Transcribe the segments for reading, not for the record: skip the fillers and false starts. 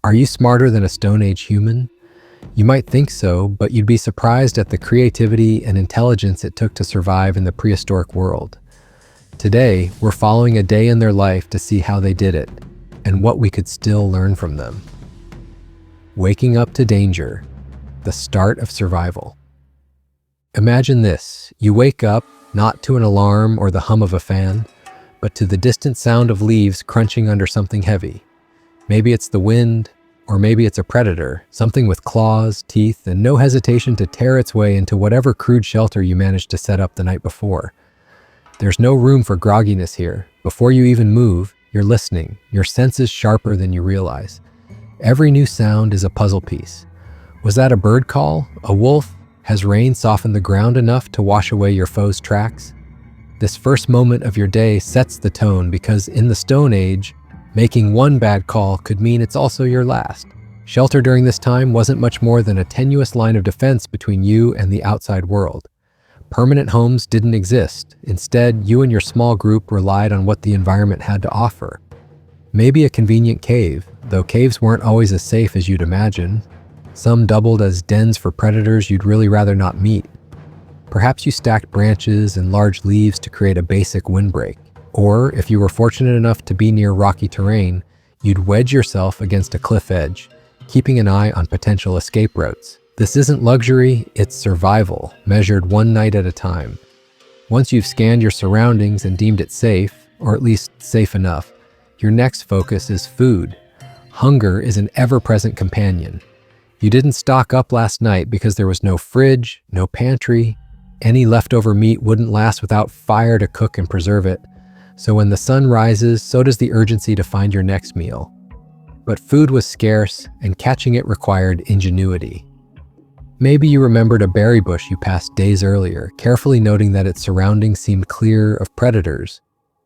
Are you smarter than a Stone Age human? You might think so, but you'd be surprised at the creativity and intelligence it took to survive in the prehistoric world. Today, we're following a day in their life to see how they did it, and what we could still learn from them. Waking up to danger, the start of survival. Imagine this: you wake up not to an alarm or the hum of a fan, but to the distant sound of leaves crunching under something heavy. Maybe it's the wind, or maybe it's a predator, something with claws, teeth, and no hesitation to tear its way into whatever crude shelter you managed to set up the night before. There's no room for grogginess here. Before you even move, you're listening, your senses sharper than you realize. Every new sound is a puzzle piece. Was that a bird call? A wolf? Has rain softened the ground enough to wash away your foe's tracks? This first moment of your day sets the tone because in the Stone Age, making one bad call could mean it's also your last. Shelter during this time wasn't much more than a tenuous line of defense between you and the outside world. Permanent homes didn't exist. Instead, you and your small group relied on what the environment had to offer. Maybe a convenient cave, though caves weren't always as safe as you'd imagine. Some doubled as dens for predators you'd really rather not meet. Perhaps you stacked branches and large leaves to create a basic windbreak. Or, if you were fortunate enough to be near rocky terrain, you'd wedge yourself against a cliff edge, keeping an eye on potential escape routes. This isn't luxury, it's survival, measured one night at a time. Once you've scanned your surroundings and deemed it safe, or at least safe enough, your next focus is food. Hunger is an ever-present companion. You didn't stock up last night because there was no fridge, no pantry. Any leftover meat wouldn't last without fire to cook and preserve it. So when the sun rises, so does the urgency to find your next meal. But food was scarce, and catching it required ingenuity. Maybe you remembered a berry bush you passed days earlier, carefully noting that its surroundings seemed clear of predators.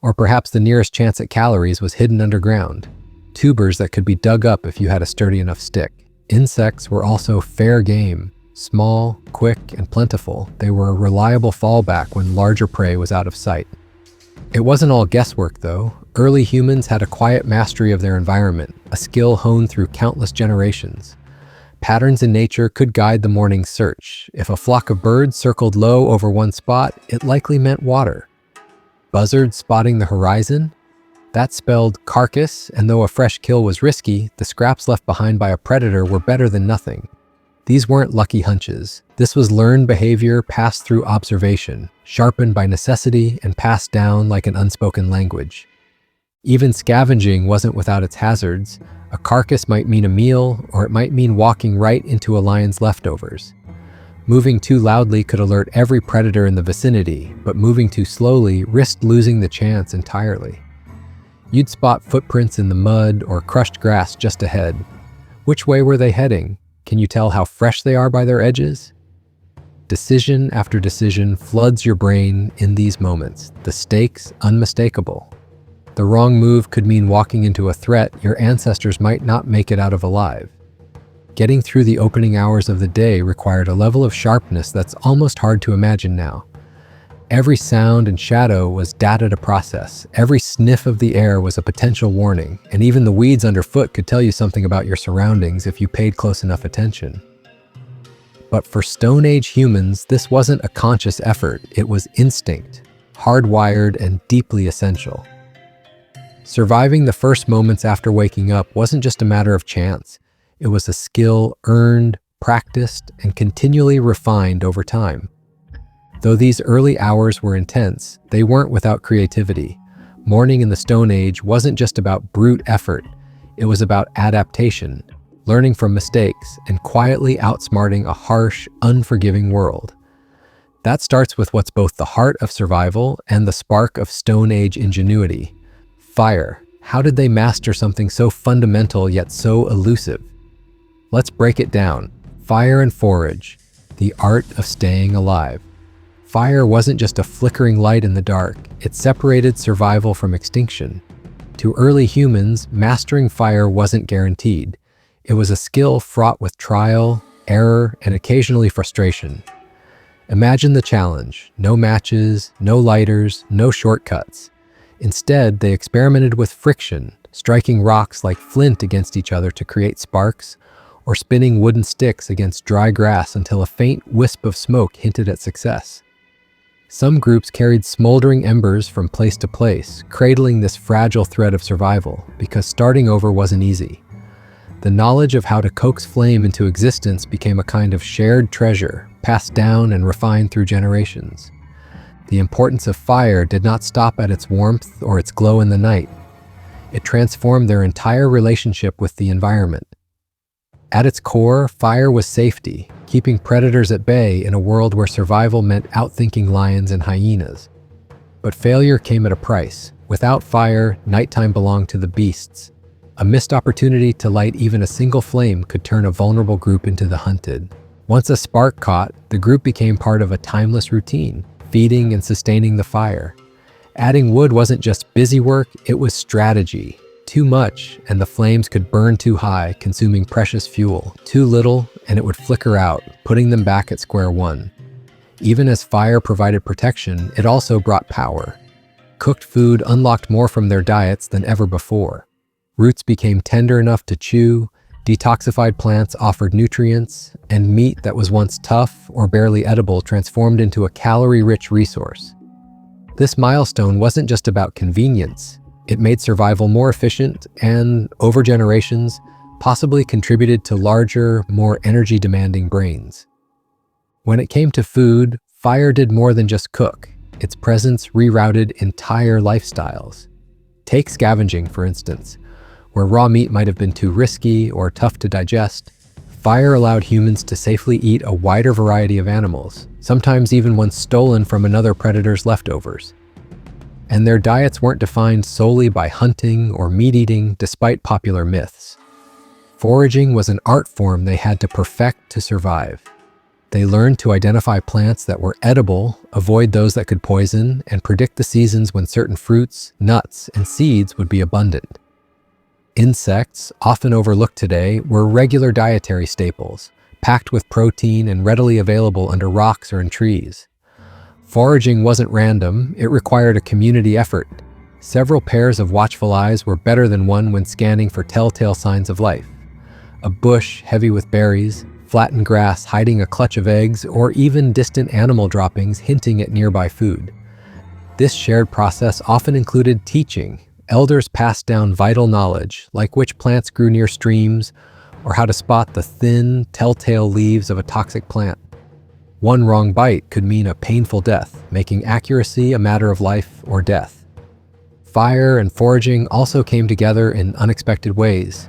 Or perhaps the nearest chance at calories was hidden underground, tubers that could be dug up if you had a sturdy enough stick. Insects were also fair game. Small, quick, and plentiful, they were a reliable fallback when larger prey was out of sight. It wasn't all guesswork, though. Early humans had a quiet mastery of their environment, a skill honed through countless generations. Patterns in nature could guide the morning's search. If a flock of birds circled low over one spot, it likely meant water. Buzzards spotting the horizon? That spelled carcass, and though a fresh kill was risky, the scraps left behind by a predator were better than nothing. These weren't lucky hunches. This was learned behavior passed through observation, sharpened by necessity and passed down like an unspoken language. Even scavenging wasn't without its hazards. A carcass might mean a meal, or it might mean walking right into a lion's leftovers. Moving too loudly could alert every predator in the vicinity, but moving too slowly risked losing the chance entirely. You'd spot footprints in the mud or crushed grass just ahead. Which way were they heading? Can you tell how fresh they are by their edges? Decision after decision floods your brain in these moments, the stakes unmistakable. The wrong move could mean walking into a threat your ancestors might not make it out of alive. Getting through the opening hours of the day required a level of sharpness that's almost hard to imagine now. Every sound and shadow was data to process. Every sniff of the air was a potential warning, and even the weeds underfoot could tell you something about your surroundings if you paid close enough attention. But for Stone Age humans, this wasn't a conscious effort. It was instinct, hardwired and deeply essential. Surviving the first moments after waking up wasn't just a matter of chance. It was a skill earned, practiced, and continually refined over time. Though these early hours were intense, they weren't without creativity. Morning in the Stone Age wasn't just about brute effort. It was about adaptation, learning from mistakes, and quietly outsmarting a harsh, unforgiving world. That starts with what's both the heart of survival and the spark of Stone Age ingenuity. Fire. How did they master something so fundamental yet so elusive? Let's break it down. Fire and forage. The art of staying alive. Fire wasn't just a flickering light in the dark. It separated survival from extinction. To early humans, mastering fire wasn't guaranteed. It was a skill fraught with trial, error, and occasionally frustration. Imagine the challenge. No matches, no lighters, no shortcuts. Instead, they experimented with friction, striking rocks like flint against each other to create sparks, or spinning wooden sticks against dry grass until a faint wisp of smoke hinted at success. Some groups carried smoldering embers from place to place, cradling this fragile thread of survival, because starting over wasn't easy. The knowledge of how to coax flame into existence became a kind of shared treasure, passed down and refined through generations. The importance of fire did not stop at its warmth or its glow in the night. It transformed their entire relationship with the environment. At its core, fire was safety, keeping predators at bay in a world where survival meant outthinking lions and hyenas. But failure came at a price. Without fire, nighttime belonged to the beasts. A missed opportunity to light even a single flame could turn a vulnerable group into the hunted. Once a spark caught, the group became part of a timeless routine, feeding and sustaining the fire. Adding wood wasn't just busy work, it was strategy. Too much, and the flames could burn too high, consuming precious fuel. Too little, and it would flicker out, putting them back at square one. Even as fire provided protection, it also brought power. Cooked food unlocked more from their diets than ever before. Roots became tender enough to chew, detoxified plants offered nutrients, and meat that was once tough or barely edible transformed into a calorie-rich resource. This milestone wasn't just about convenience. It made survival more efficient and, over generations, possibly contributed to larger, more energy-demanding brains. When it came to food, fire did more than just cook. Its presence rerouted entire lifestyles. Take scavenging, for instance. Where raw meat might have been too risky or tough to digest, fire allowed humans to safely eat a wider variety of animals, sometimes even ones stolen from another predator's leftovers. And their diets weren't defined solely by hunting or meat-eating, despite popular myths. Foraging was an art form they had to perfect to survive. They learned to identify plants that were edible, avoid those that could poison, and predict the seasons when certain fruits, nuts, and seeds would be abundant. Insects, often overlooked today, were regular dietary staples, packed with protein and readily available under rocks or in trees. Foraging wasn't random, it required a community effort. Several pairs of watchful eyes were better than one when scanning for telltale signs of life. A bush heavy with berries, flattened grass hiding a clutch of eggs, or even distant animal droppings hinting at nearby food. This shared process often included teaching. Elders passed down vital knowledge, like which plants grew near streams, or how to spot the thin, telltale leaves of a toxic plant. One wrong bite could mean a painful death, making accuracy a matter of life or death. Fire and foraging also came together in unexpected ways.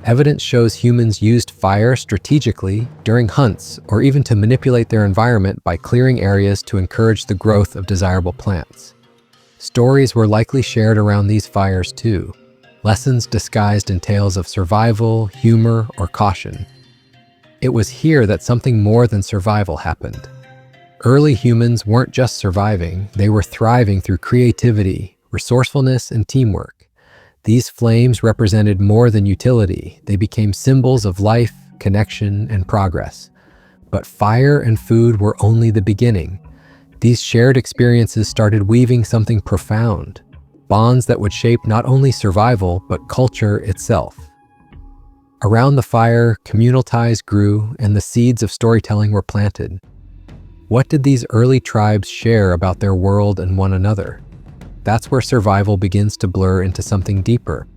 Evidence shows humans used fire strategically during hunts or even to manipulate their environment by clearing areas to encourage the growth of desirable plants. Stories were likely shared around these fires too, lessons disguised in tales of survival, humor, or caution. It was here that something more than survival happened. Early humans weren't just surviving, they were thriving through creativity, resourcefulness, and teamwork. These flames represented more than utility, they became symbols of life, connection, and progress. But fire and food were only the beginning. These shared experiences started weaving something profound, bonds that would shape not only survival, but culture itself. Around the fire, communal ties grew and the seeds of storytelling were planted. What did these early tribes share about their world and one another? That's where survival begins to blur into something deeper.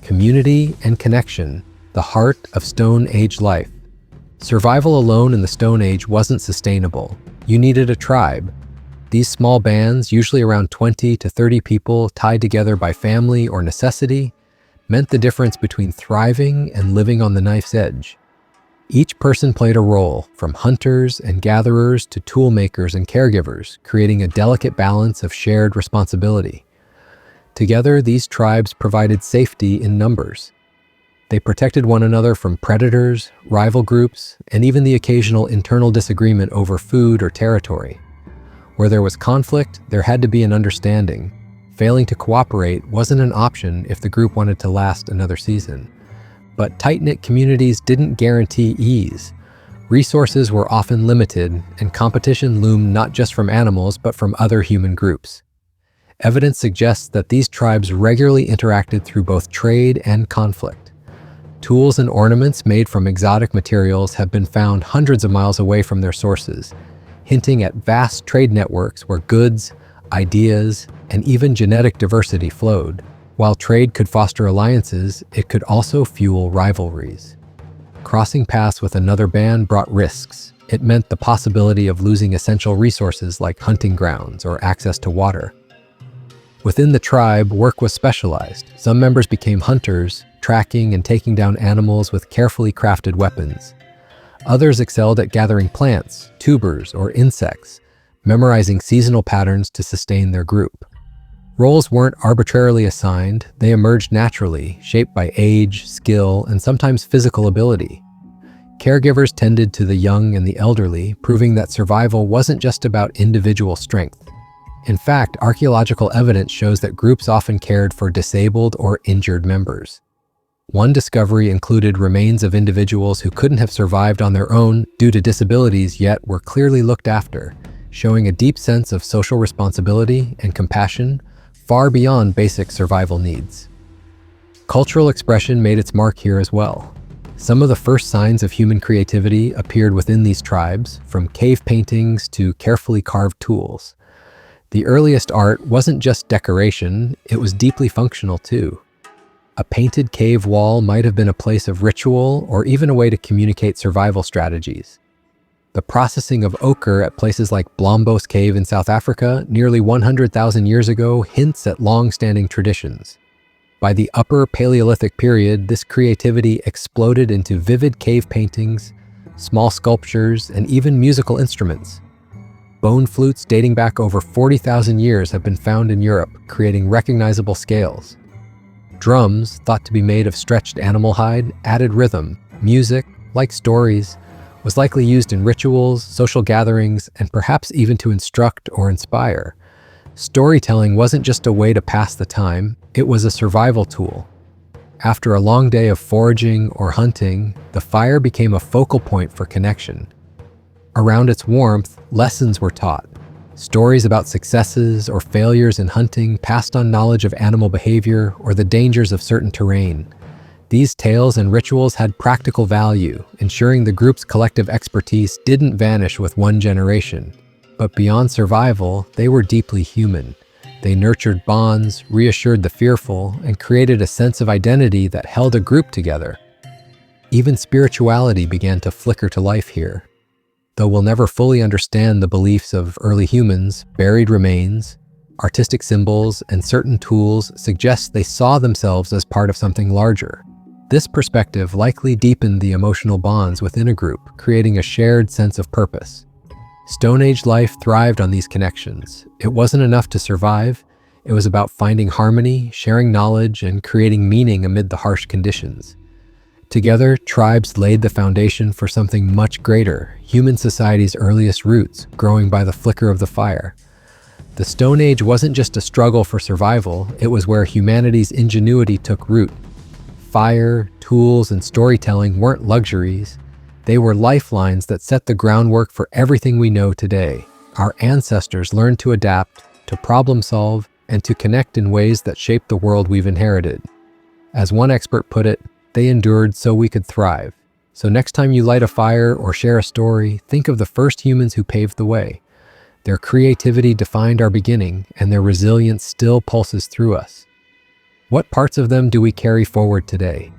Community and connection, the heart of Stone Age life. Survival alone in the Stone Age wasn't sustainable. You needed a tribe. These small bands, usually around 20 to 30 people tied together by family or necessity, meant the difference between thriving and living on the knife's edge. Each person played a role, from hunters and gatherers to tool makers and caregivers, creating a delicate balance of shared responsibility. Together, these tribes provided safety in numbers. They protected one another from predators, rival groups, and even the occasional internal disagreement over food or territory. Where there was conflict, there had to be an understanding. Failing to cooperate wasn't an option if the group wanted to last another season. But tight-knit communities didn't guarantee ease. Resources were often limited, and competition loomed not just from animals but from other human groups. Evidence suggests that these tribes regularly interacted through both trade and conflict. Tools and ornaments made from exotic materials have been found hundreds of miles away from their sources, hinting at vast trade networks where goods, ideas, and even genetic diversity flowed. While trade could foster alliances, it could also fuel rivalries. Crossing paths with another band brought risks. It meant the possibility of losing essential resources like hunting grounds or access to water. Within the tribe, work was specialized. Some members became hunters, tracking and taking down animals with carefully crafted weapons. Others excelled at gathering plants, tubers, or insects, memorizing seasonal patterns to sustain their group. Roles weren't arbitrarily assigned, they emerged naturally, shaped by age, skill, and sometimes physical ability. Caregivers tended to the young and the elderly, proving that survival wasn't just about individual strength. In fact, archaeological evidence shows that groups often cared for disabled or injured members. One discovery included remains of individuals who couldn't have survived on their own due to disabilities yet were clearly looked after, showing a deep sense of social responsibility and compassion far beyond basic survival needs. Cultural expression made its mark here as well. Some of the first signs of human creativity appeared within these tribes, from cave paintings to carefully carved tools. The earliest art wasn't just decoration, it was deeply functional too. A painted cave wall might have been a place of ritual or even a way to communicate survival strategies. The processing of ochre at places like Blombos Cave in South Africa nearly 100,000 years ago hints at long-standing traditions. By the Upper Paleolithic period, this creativity exploded into vivid cave paintings, small sculptures, and even musical instruments. Bone flutes dating back over 40,000 years have been found in Europe, creating recognizable scales. Drums, thought to be made of stretched animal hide, added rhythm. Music, like stories, was likely used in rituals, social gatherings, and perhaps even to instruct or inspire. Storytelling wasn't just a way to pass the time, it was a survival tool. After a long day of foraging or hunting, the fire became a focal point for connection. Around its warmth, lessons were taught. Stories about successes or failures in hunting passed on knowledge of animal behavior or the dangers of certain terrain. These tales and rituals had practical value, ensuring the group's collective expertise didn't vanish with one generation. But beyond survival, they were deeply human. They nurtured bonds, reassured the fearful, and created a sense of identity that held a group together. Even spirituality began to flicker to life here. Though we'll never fully understand the beliefs of early humans, buried remains, artistic symbols, and certain tools suggest they saw themselves as part of something larger. This perspective likely deepened the emotional bonds within a group, creating a shared sense of purpose. Stone Age life thrived on these connections. It wasn't enough to survive, it was about finding harmony, sharing knowledge, and creating meaning amid the harsh conditions. Together, tribes laid the foundation for something much greater, human society's earliest roots, growing by the flicker of the fire. The Stone Age wasn't just a struggle for survival, it was where humanity's ingenuity took root. Fire, tools, and storytelling weren't luxuries. They were lifelines that set the groundwork for everything we know today. Our ancestors learned to adapt, to problem solve, and to connect in ways that shaped the world we've inherited. As one expert put it, they endured so we could thrive. So next time you light a fire or share a story, think of the first humans who paved the way. Their creativity defined our beginning, and their resilience still pulses through us. What parts of them do we carry forward today?